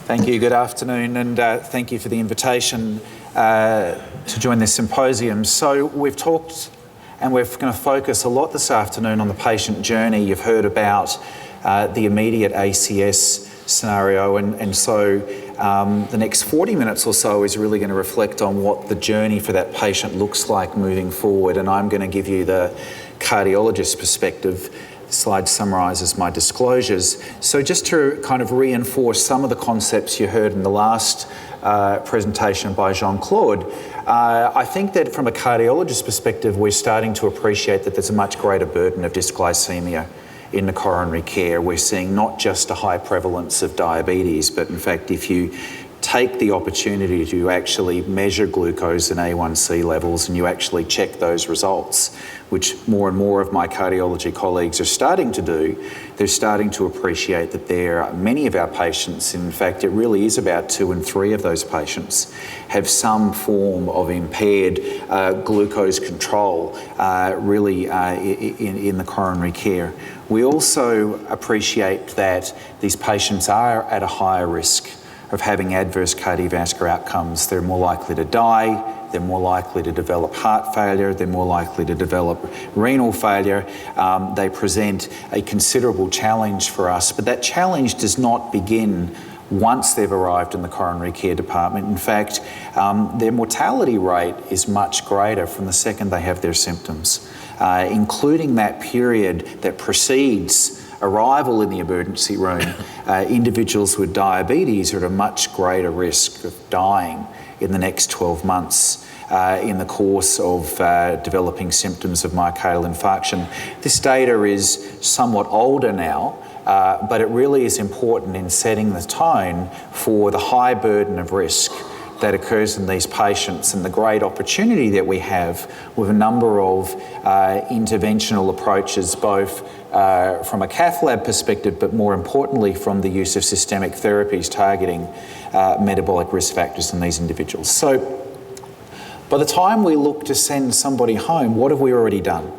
Thank you. Good afternoon, and thank you for the invitation to join this symposium. So we've talked and we're going to focus a lot this afternoon on the patient journey. You've heard about the immediate ACS scenario, and so the next 40 minutes or so is really going to reflect on what the journey for that patient looks like moving forward, and I'm going to give you the cardiologist perspective. The slide summarises my disclosures. So just to kind of reinforce some of the concepts you heard in the last presentation by Jean-Claude, I think that from a cardiologist perspective, we're starting to appreciate that there's a much greater burden of dysglycemia in the coronary care. We're seeing not just a high prevalence of diabetes, but in fact, if you take the opportunity to actually measure glucose and A1C levels and you actually check those results, which more and more of my cardiology colleagues are starting to do, they're starting to appreciate that there are many of our patients, in fact, it really is about 2 and 3 of those patients, have some form of impaired glucose control really in the coronary care. We also appreciate that these patients are at a higher risk of having adverse cardiovascular outcomes. They're more likely to die, they're more likely to develop heart failure, they're more likely to develop renal failure. They present a considerable challenge for us, but that challenge does not begin once they've arrived in the coronary care department. In fact, their mortality rate is much greater from the second they have their symptoms, including that period that precedes arrival in the emergency room. Individuals with diabetes are at a much greater risk of dying in the next 12 months in the course of developing symptoms of myocardial infarction. This data is somewhat older now, but it really is important in setting the tone for the high burden of risk that occurs in these patients and the great opportunity that we have with a number of interventional approaches, both from a cath lab perspective, but more importantly from the use of systemic therapies targeting metabolic risk factors in these individuals. So by the time we look to send somebody home, what have we already done?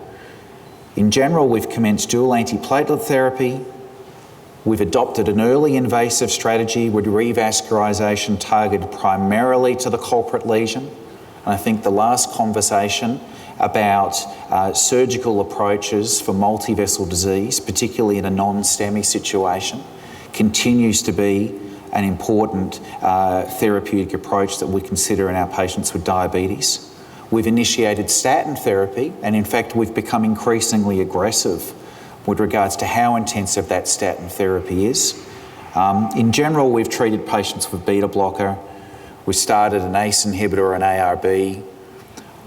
In general, we've commenced dual antiplatelet therapy. We've adopted an early invasive strategy with revascularization targeted primarily to the culprit lesion. And I think the last conversation about surgical approaches for multi-vessel disease, particularly in a non-STEMI situation, continues to be an important therapeutic approach that we consider in our patients with diabetes. We've initiated statin therapy, and in fact, we've become increasingly aggressive with regards to how intensive that statin therapy is. In general, we've treated patients with beta blocker. We started an ACE inhibitor or an ARB.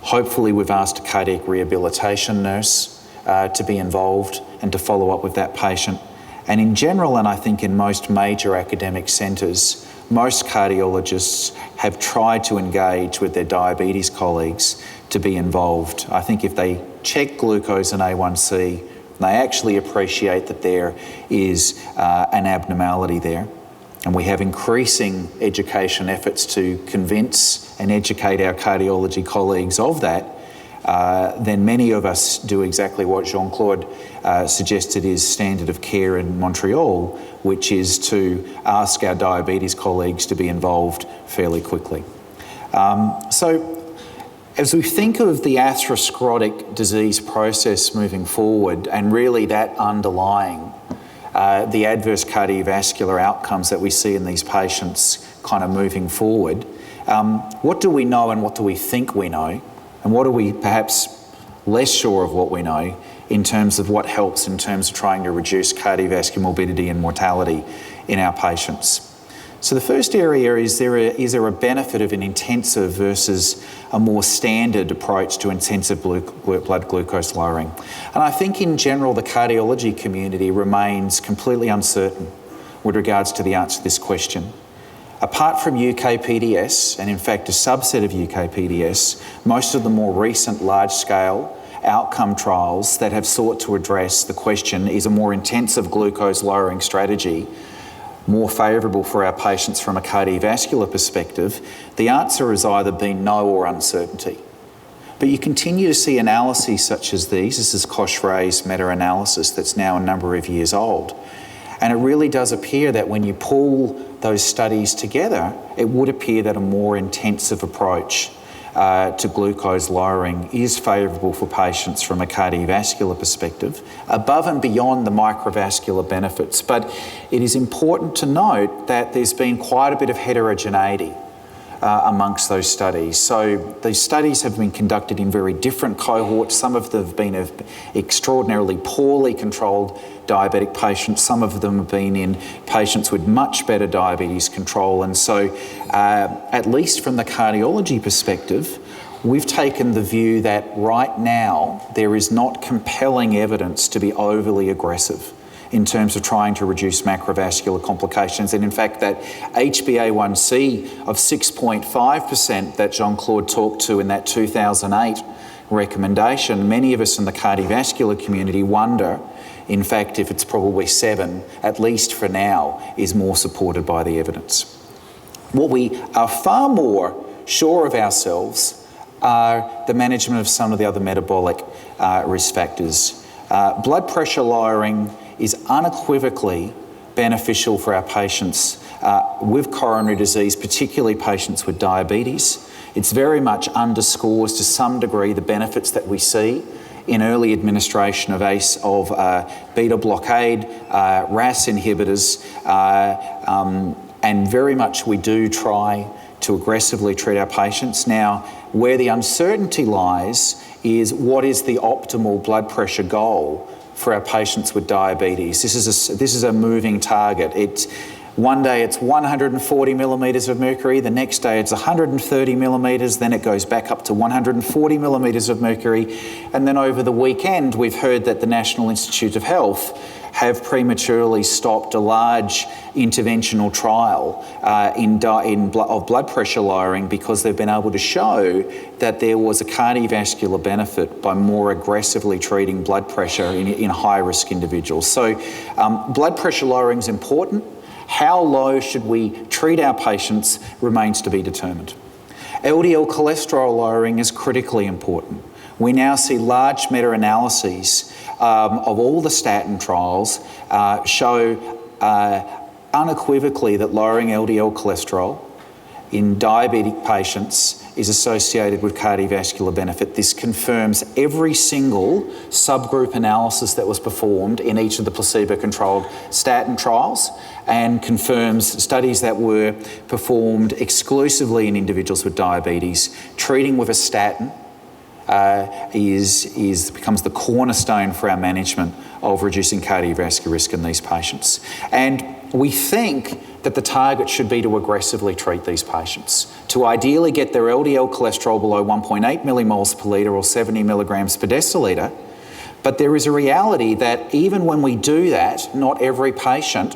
Hopefully, we've asked a cardiac rehabilitation nurse to be involved and to follow up with that patient. And in general, and I think in most major academic centres, most cardiologists have tried to engage with their diabetes colleagues to be involved. I think if they check glucose and A1C, they actually appreciate that there is an abnormality there. And we have increasing education efforts to convince and educate our cardiology colleagues of that. Then many of us do exactly what Jean-Claude suggested is standard of care in Montreal, which is to ask our diabetes colleagues to be involved fairly quickly. So as we think of the atherosclerotic disease process moving forward, and really that underlying the adverse cardiovascular outcomes that we see in these patients kind of moving forward, what do we know and what do we think we know? And what are we perhaps less sure of what we know in terms of what helps in terms of trying to reduce cardiovascular morbidity and mortality in our patients? So the first area is there a benefit of an intensive versus a more standard approach to intensive blood glucose lowering? And I think in general the cardiology community remains completely uncertain with regards to the answer to this question. Apart from UK-PDS, and in fact a subset of UK-PDS, most of the more recent large-scale outcome trials that have sought to address the question, is a more intensive glucose lowering strategy more favourable for our patients from a cardiovascular perspective, the answer has either been no or uncertainty. But you continue to see analyses such as these. This is Cochray's meta-analysis that's now a number of years old. And it really does appear that when you pull those studies together, it would appear that a more intensive approach to glucose lowering is favourable for patients from a cardiovascular perspective, above and beyond the microvascular benefits. But it is important to note that there's been quite a bit of heterogeneity amongst those studies. So these studies have been conducted in very different cohorts. Some of them have been of extraordinarily poorly controlled diabetic patients. Some of them have been in patients with much better diabetes control. And so at least from the cardiology perspective, we've taken the view that right now there is not compelling evidence to be overly aggressive in terms of trying to reduce macrovascular complications. And in fact, that HbA1c of 6.5% that Jean-Claude talked to in that 2008 recommendation, many of us in the cardiovascular community wonder, in fact, if it's probably 7, at least for now, is more supported by the evidence. What we are far more sure of ourselves are the management of some of the other metabolic risk factors. Blood pressure lowering is unequivocally beneficial for our patients with coronary disease, particularly patients with diabetes. It's very much underscores to some degree the benefits that we see in early administration of beta blockade, RAS inhibitors, and very much we do try to aggressively treat our patients. Now, where the uncertainty lies is what is the optimal blood pressure goal for our patients with diabetes. This is a moving target. One day it's 140 millimetres of mercury, the next day it's 130 millimetres, then it goes back up to 140 millimetres of mercury, and then over the weekend we've heard that the National Institute of Health have prematurely stopped a large interventional trial of blood pressure lowering because they've been able to show that there was a cardiovascular benefit by more aggressively treating blood pressure in high-risk individuals. So blood pressure lowering is important. How low should we treat our patients remains to be determined. LDL cholesterol lowering is critically important. We now see large meta-analyses of all the statin trials show unequivocally that lowering LDL cholesterol in diabetic patients is associated with cardiovascular benefit. This confirms every single subgroup analysis that was performed in each of the placebo-controlled statin trials and confirms studies that were performed exclusively in individuals with diabetes. Treating with a statin becomes the cornerstone for our management of reducing cardiovascular risk in these patients. And we think that the target should be to aggressively treat these patients, to ideally get their LDL cholesterol below 1.8 millimoles per litre or 70 milligrams per decilitre. But there is a reality that even when we do that, not every patient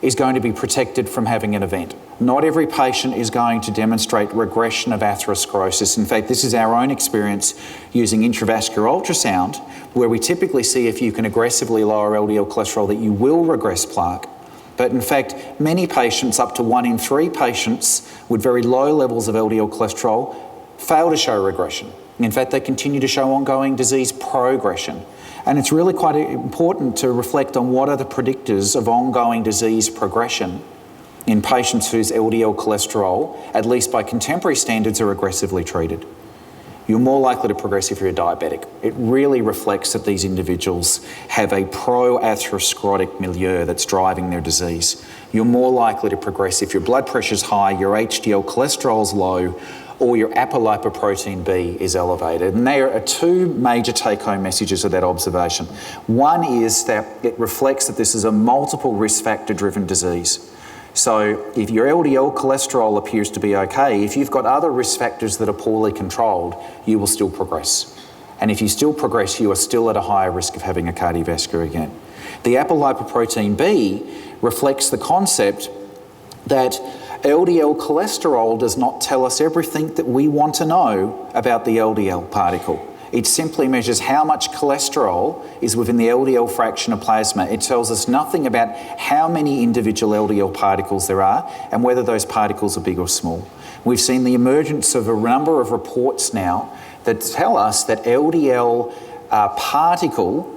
is going to be protected from having an event. Not every patient is going to demonstrate regression of atherosclerosis. In fact, this is our own experience using intravascular ultrasound, where we typically see if you can aggressively lower LDL cholesterol that you will regress plaque. But in fact, many patients, up to 1 in 3 patients with very low levels of LDL cholesterol, fail to show regression. In fact, they continue to show ongoing disease progression. And it's really quite important to reflect on what are the predictors of ongoing disease progression in patients whose LDL cholesterol, at least by contemporary standards, are aggressively treated. You're more likely to progress if you're a diabetic. It really reflects that these individuals have a pro-atherosclerotic milieu that's driving their disease. You're more likely to progress if your blood pressure's high, your HDL cholesterol's low, or your apolipoprotein B is elevated. And there are 2 major take-home messages of that observation. One is that it reflects that this is a multiple risk factor-driven disease. So if your LDL cholesterol appears to be okay, if you've got other risk factors that are poorly controlled, you will still progress. And if you still progress, you are still at a higher risk of having a cardiovascular event. The apolipoprotein B reflects the concept that LDL cholesterol does not tell us everything that we want to know about the LDL particle. It simply measures how much cholesterol is within the LDL fraction of plasma. It tells us nothing about how many individual LDL particles there are and whether those particles are big or small. We've seen the emergence of a number of reports now that tell us that LDL particle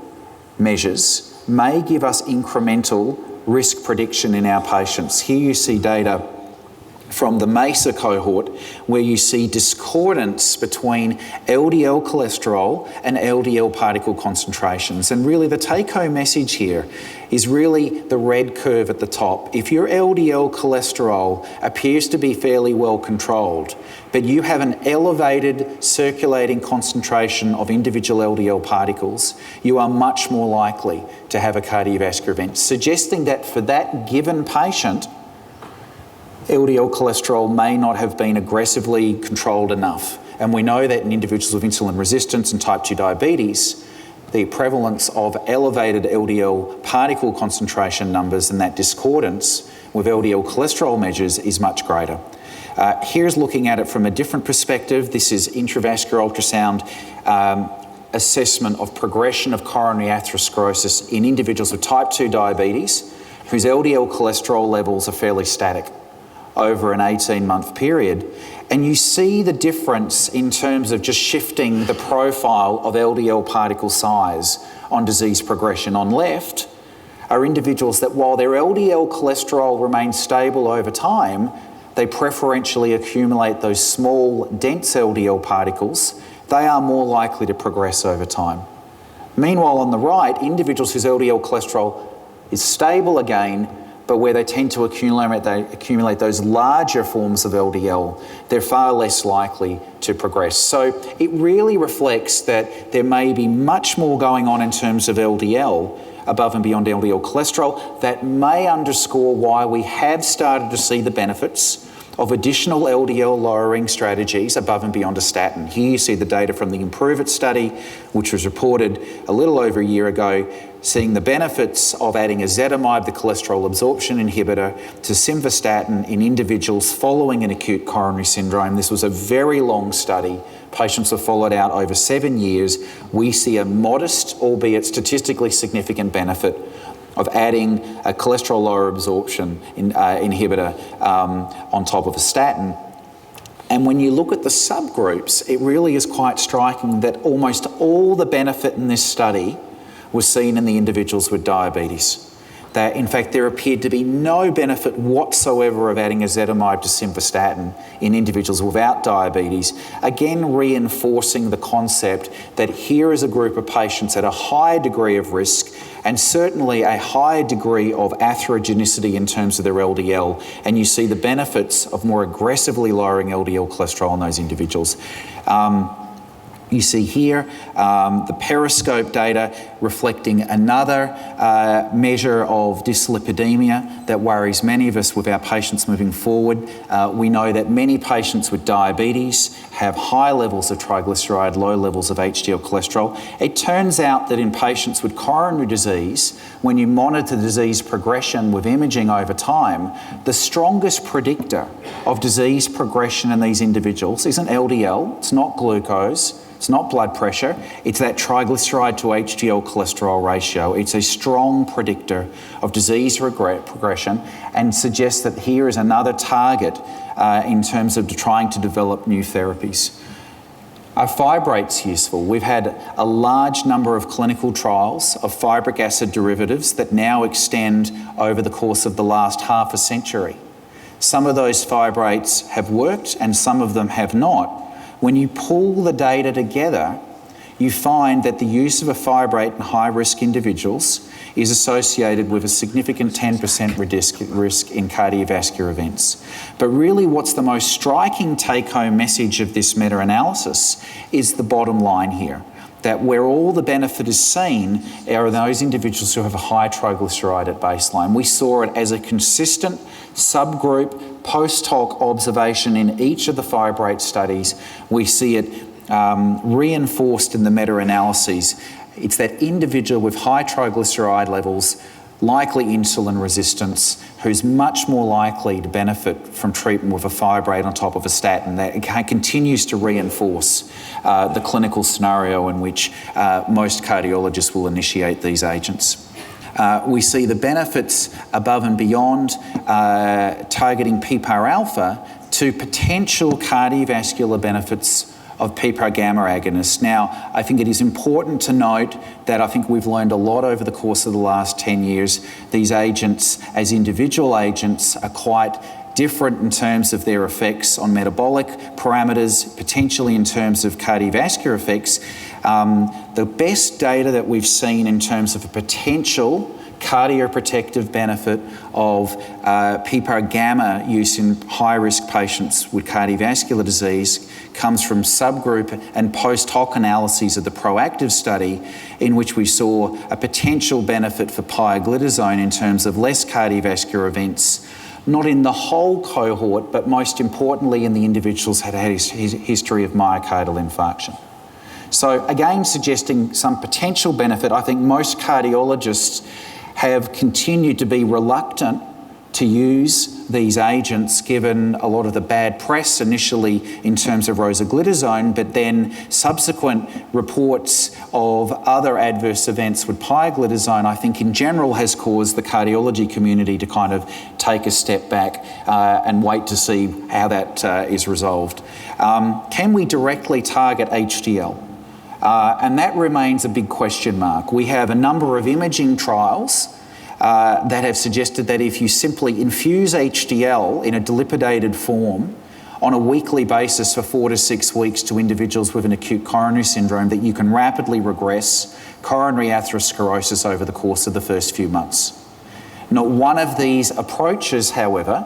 measures may give us incremental risk prediction in our patients. Here you see data from the MESA cohort where you see discordance between LDL cholesterol and LDL particle concentrations. And really the take-home message here is really the red curve at the top. If your LDL cholesterol appears to be fairly well controlled, but you have an elevated circulating concentration of individual LDL particles, you are much more likely to have a cardiovascular event, suggesting that for that given patient, LDL cholesterol may not have been aggressively controlled enough. And we know that in individuals with insulin resistance and type 2 diabetes, the prevalence of elevated LDL particle concentration numbers and that discordance with LDL cholesterol measures is much greater. Here's looking at it from a different perspective. This is intravascular ultrasound assessment of progression of coronary atherosclerosis in individuals with type 2 diabetes whose LDL cholesterol levels are fairly static over an 18-month period. And you see the difference in terms of just shifting the profile of LDL particle size on disease progression. On left are individuals that while their LDL cholesterol remains stable over time, they preferentially accumulate those small, dense LDL particles. They are more likely to progress over time. Meanwhile, on the right, individuals whose LDL cholesterol is stable again, but where they tend to accumulate those larger forms of LDL, they're far less likely to progress. So it really reflects that there may be much more going on in terms of LDL above and beyond LDL cholesterol that may underscore why we have started to see the benefits of additional LDL lowering strategies above and beyond a statin. Here you see the data from the Improve It study, which was reported a little over a year ago, seeing the benefits of adding ezetimibe, the cholesterol absorption inhibitor, to simvastatin in individuals following an acute coronary syndrome. This was a very long study. Patients were followed out over 7 years. We see a modest, albeit statistically significant benefit of adding a cholesterol lower absorption inhibitor on top of a statin. And when you look at the subgroups, it really is quite striking that almost all the benefit in this study was seen in the individuals with diabetes. That in fact there appeared to be no benefit whatsoever of adding ezetimibe to simvastatin in individuals without diabetes, again reinforcing the concept that here is a group of patients at a higher degree of risk and certainly a higher degree of atherogenicity in terms of their LDL, and you see the benefits of more aggressively lowering LDL cholesterol in those individuals. You see here the PERISCOPE data reflecting another measure of dyslipidemia that worries many of us with our patients moving forward. We know that many patients with diabetes have high levels of triglyceride, low levels of HDL cholesterol. It turns out that in patients with coronary disease, when you monitor disease progression with imaging over time, the strongest predictor of disease progression in these individuals isn't LDL, it's not glucose, it's not blood pressure, it's that triglyceride to HDL cholesterol ratio. It's a strong predictor of disease progression and suggests that here is another target in terms of trying to develop new therapies. Are fibrates useful? We've had a large number of clinical trials of fibric acid derivatives that now extend over the course of the last half a century. Some of those fibrates have worked and some of them have not. When you pull the data together, you find that the use of a fibrate in high-risk individuals is associated with a significant 10% risk in cardiovascular events. But really what's the most striking take-home message of this meta-analysis is the bottom line here, that where all the benefit is seen are those individuals who have a high triglyceride at baseline. We saw it as a consistent subgroup post-hoc observation in each of the fibrate studies. We see it reinforced in the meta-analyses. It's that individual with high triglyceride levels, likely insulin resistance, who's much more likely to benefit from treatment with a fibrate on top of a statin. That continues to reinforce the clinical scenario in which most cardiologists will initiate these agents. We see the benefits above and beyond targeting PPAR alpha to potential cardiovascular benefits of PPAR gamma agonists. Now, I think it is important to note that I think we've learned a lot over the course of the last 10 years. These agents, as individual agents, are quite different in terms of their effects on metabolic parameters, potentially in terms of cardiovascular effects. The best data that we've seen in terms of a potential cardioprotective benefit of PPAR gamma use in high-risk patients with cardiovascular disease comes from subgroup and post-hoc analyses of the PROACTIVE study, in which we saw a potential benefit for pioglitazone in terms of less cardiovascular events, not in the whole cohort, but most importantly in the individuals that had a history of myocardial infarction. So again, suggesting some potential benefit. I think most cardiologists have continued to be reluctant to use these agents given a lot of the bad press initially in terms of rosiglitazone, but then subsequent reports of other adverse events with pioglitazone, I think in general has caused the cardiology community to kind of take a step back and wait to see how that is resolved. Can we directly target HDL? And that remains a big question mark. We have a number of imaging trials that have suggested that if you simply infuse HDL in a delipidated form on a weekly basis for 4 to 6 weeks to individuals with an acute coronary syndrome, that you can rapidly regress coronary atherosclerosis over the course of the first few months. Not one of these approaches, however,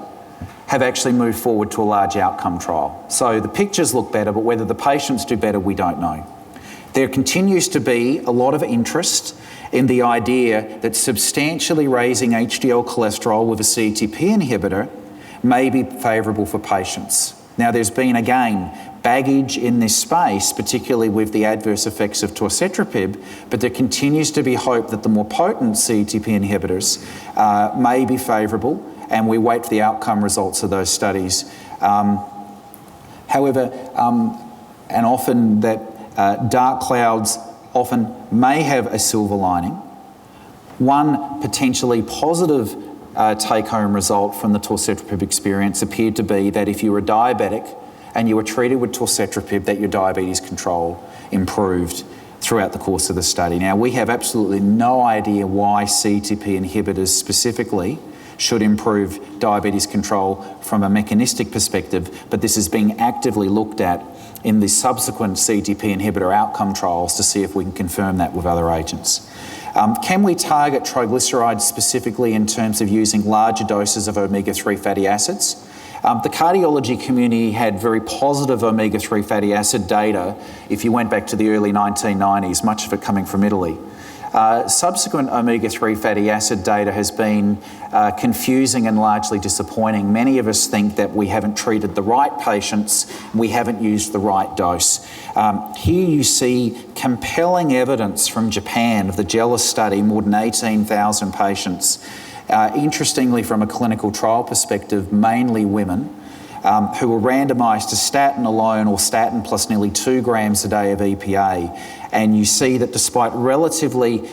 have actually moved forward to a large outcome trial. So the pictures look better, but whether the patients do better, we don't know. There continues to be a lot of interest in the idea that substantially raising HDL cholesterol with a CETP inhibitor may be favourable for patients. Now, there's been, again, baggage in this space, particularly with the adverse effects of torcetrapib, but there continues to be hope that the more potent CETP inhibitors may be favourable, and we wait for the outcome results of those studies. However, and often that dark clouds often may have a silver lining. One potentially positive take-home result from the torcetrapib experience appeared to be that if you were diabetic and you were treated with torcetrapib, that your diabetes control improved throughout the course of the study. Now, we have absolutely no idea why CETP inhibitors specifically should improve diabetes control from a mechanistic perspective, but this is being actively looked at in the subsequent CETP inhibitor outcome trials to see if we can confirm that with other agents. Can we target triglycerides specifically in terms of using larger doses of omega-3 fatty acids? The cardiology community had very positive omega-3 fatty acid data if you went back to the early 1990s, much of it coming from Italy. Subsequent omega-3 fatty acid data has been confusing and largely disappointing. Many of us think that we haven't treated the right patients, we haven't used the right dose. Here you see compelling evidence from Japan of the JELIS study, more than 18,000 patients. Interestingly, from a clinical trial perspective, mainly women, who were randomised to statin alone or statin plus nearly 2 grams a day of EPA. And you see that despite relatively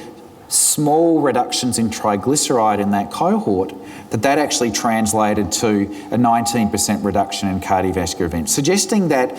small reductions in triglyceride in that cohort, that actually translated to a 19% reduction in cardiovascular events, suggesting that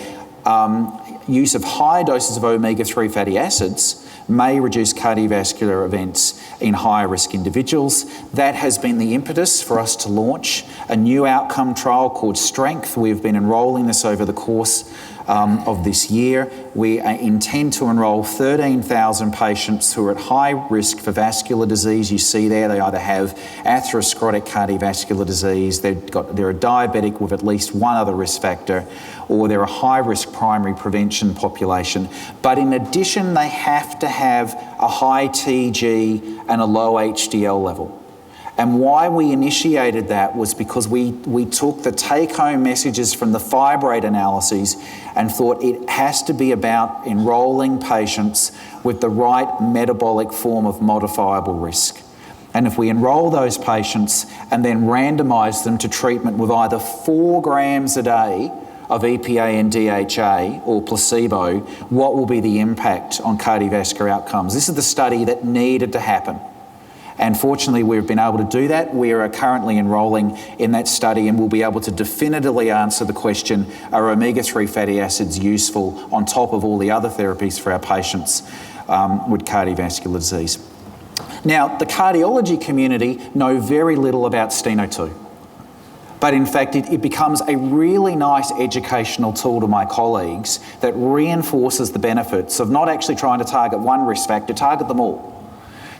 use of high doses of omega-3 fatty acids may reduce cardiovascular events in higher-risk individuals. That has been the impetus for us to launch a new outcome trial called STRENGTH. We've been enrolling this over the course of this year. We intend to enrol 13,000 patients who are at high risk for vascular disease. You see there they either have atherosclerotic cardiovascular disease, they're a diabetic with at least one other risk factor, or they're a high-risk primary prevention population. But in addition, they have to have a high TG and a low HDL level. And why we initiated that was because we took the take-home messages from the fibrate analyses and thought it has to be about enrolling patients with the right metabolic form of modifiable risk. And if we enrol those patients and then randomise them to treatment with either 4 grams a day of EPA and DHA or placebo, what will be the impact on cardiovascular outcomes? This is the study that needed to happen. And fortunately, we've been able to do that. We are currently enrolling in that study, and we'll be able to definitively answer the question, are omega-3 fatty acids useful on top of all the other therapies for our patients with cardiovascular disease? Now, the cardiology community know very little about steno-2. But in fact, it becomes a really nice educational tool to my colleagues that reinforces the benefits of not actually trying to target one risk factor, target them all.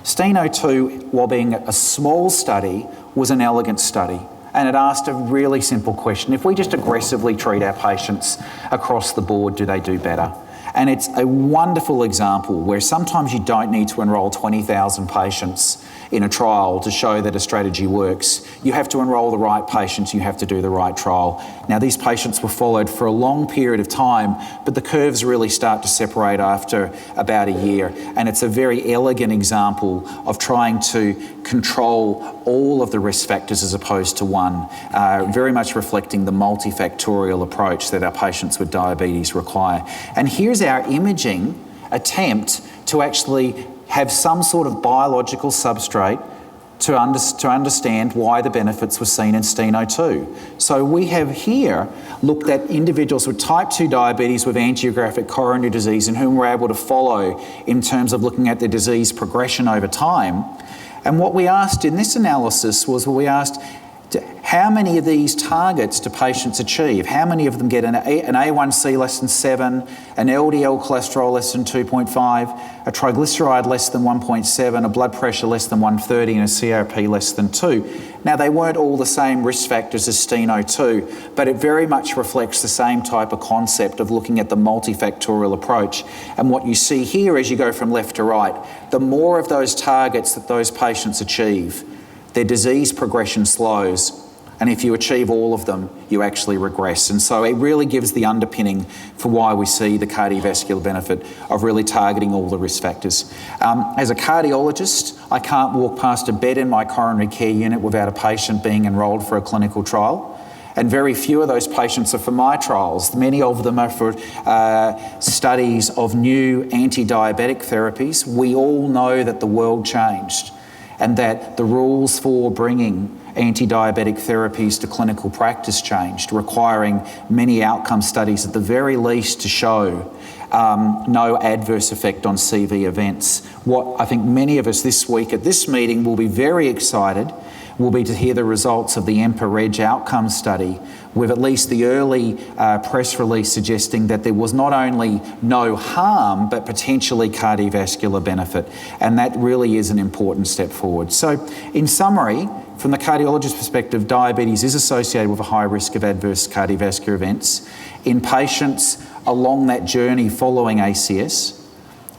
Steno-2, while being a small study, was an elegant study, and it asked a really simple question. If we just aggressively treat our patients across the board, do they do better? And it's a wonderful example where sometimes you don't need to enrol 20,000 patients in a trial to show that a strategy works. You have to enrol the right patients, you have to do the right trial. Now, these patients were followed for a long period of time, but the curves really start to separate after about a year. And it's a very elegant example of trying to control all of the risk factors as opposed to one, very much reflecting the multifactorial approach that our patients with diabetes require. And here's our imaging attempt to actually have some sort of biological substrate to understand why the benefits were seen in steno-2. So we have here looked at individuals with type 2 diabetes with angiographic coronary disease and whom we're able to follow in terms of looking at their disease progression over time. And what we asked in this analysis was, we asked, how many of these targets do patients achieve? How many of them get an A1C less than 7, an LDL cholesterol less than 2.5, a triglyceride less than 1.7, a blood pressure less than 130, and a CRP less than 2? Now, they weren't all the same risk factors as steno-2, but it very much reflects the same type of concept of looking at the multifactorial approach. And what you see here as you go from left to right, the more of those targets that those patients achieve, their disease progression slows, and if you achieve all of them, you actually regress. And so it really gives the underpinning for why we see the cardiovascular benefit of really targeting all the risk factors. As a cardiologist, I can't walk past a bed in my coronary care unit without a patient being enrolled for a clinical trial. And very few of those patients are for my trials. Many of them are for studies of new anti-diabetic therapies. We all know that the world changed, and that the rules for bringing anti-diabetic therapies to clinical practice changed, requiring many outcome studies at the very least to show no adverse effect on CV events. What I think many of us this week at this meeting will be very excited will be to hear the results of the EMPA-REG outcome study, with at least the early press release suggesting that there was not only no harm, but potentially cardiovascular benefit. And that really is an important step forward. So in summary, from the cardiologist perspective, diabetes is associated with a high risk of adverse cardiovascular events. In patients along that journey following ACS,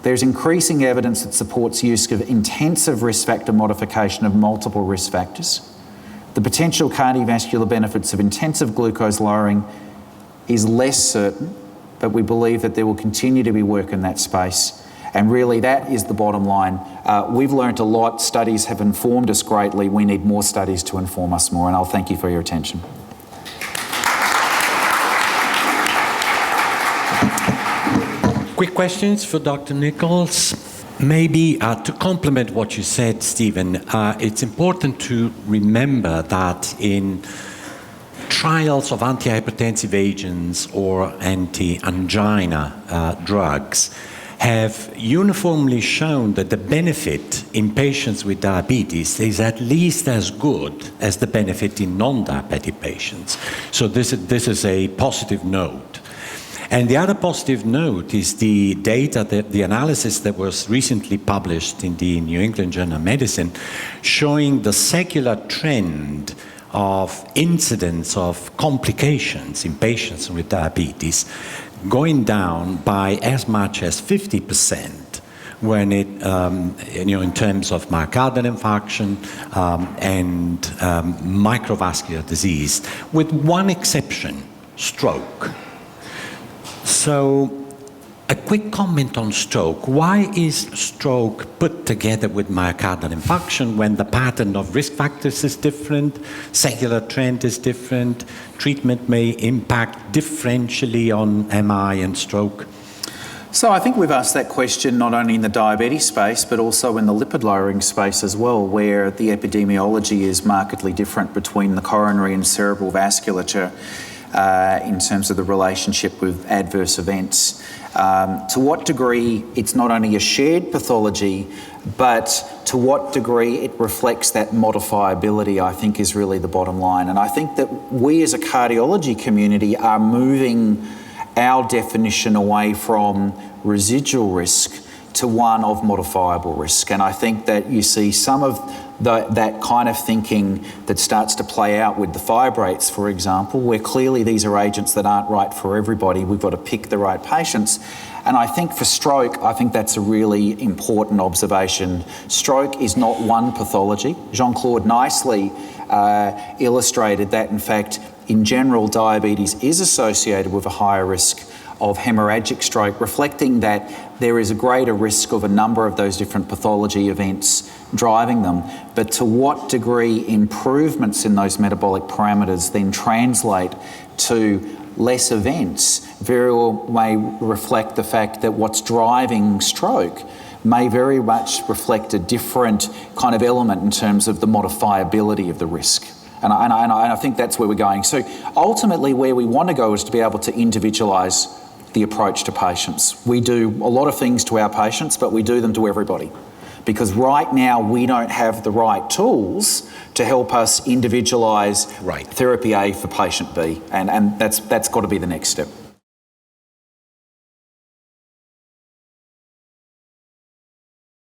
there's increasing evidence that supports use of intensive risk factor modification of multiple risk factors. The potential cardiovascular benefits of intensive glucose lowering is less certain, but we believe that there will continue to be work in that space. And really, that is the bottom line. We've learned a lot. Studies have informed us greatly. We need more studies to inform us more, and I'll thank you for your attention. Quick questions for Dr. Nichols. Maybe to complement what you said, Stephen, it's important to remember that in trials of antihypertensive agents or anti-angina drugs have uniformly shown that the benefit in patients with diabetes is at least as good as the benefit in non-diabetic patients. So this is a positive note. And the other positive note is the data, the analysis that was recently published in the New England Journal of Medicine, showing the secular trend of incidence of complications in patients with diabetes going down by as much as 50% when it, in terms of myocardial infarction and microvascular disease, with one exception, stroke. So, a quick comment on stroke. Why is stroke put together with myocardial infarction when the pattern of risk factors is different, secular trend is different, treatment may impact differentially on MI and stroke? So I think we've asked that question not only in the diabetes space, but also in the lipid lowering space as well, where the epidemiology is markedly different between the coronary and cerebral vasculature in terms of the relationship with adverse events. To what degree it's not only a shared pathology, but to what degree it reflects that modifiability, I think, is really the bottom line. And I think that we as a cardiology community are moving our definition away from residual risk to one of modifiable risk. And I think that you see some of that kind of thinking that starts to play out with the fibrates, for example, where clearly these are agents that aren't right for everybody. We've got to pick the right patients. And I think for stroke, I think that's a really important observation. Stroke is not one pathology. Jean-Claude nicely illustrated that, in fact, in general, diabetes is associated with a higher risk of hemorrhagic stroke, reflecting that there is a greater risk of a number of those different pathology events driving them. But to what degree improvements in those metabolic parameters then translate to less events very well may reflect the fact that what's driving stroke may very much reflect a different kind of element in terms of the modifiability of the risk. And I think that's where we're going. So ultimately where we want to go is to be able to individualise the approach to patients. We do a lot of things to our patients, but we do them to everybody. Because right now we don't have the right tools to help us individualise therapy A for patient B. And that's got to be the next step.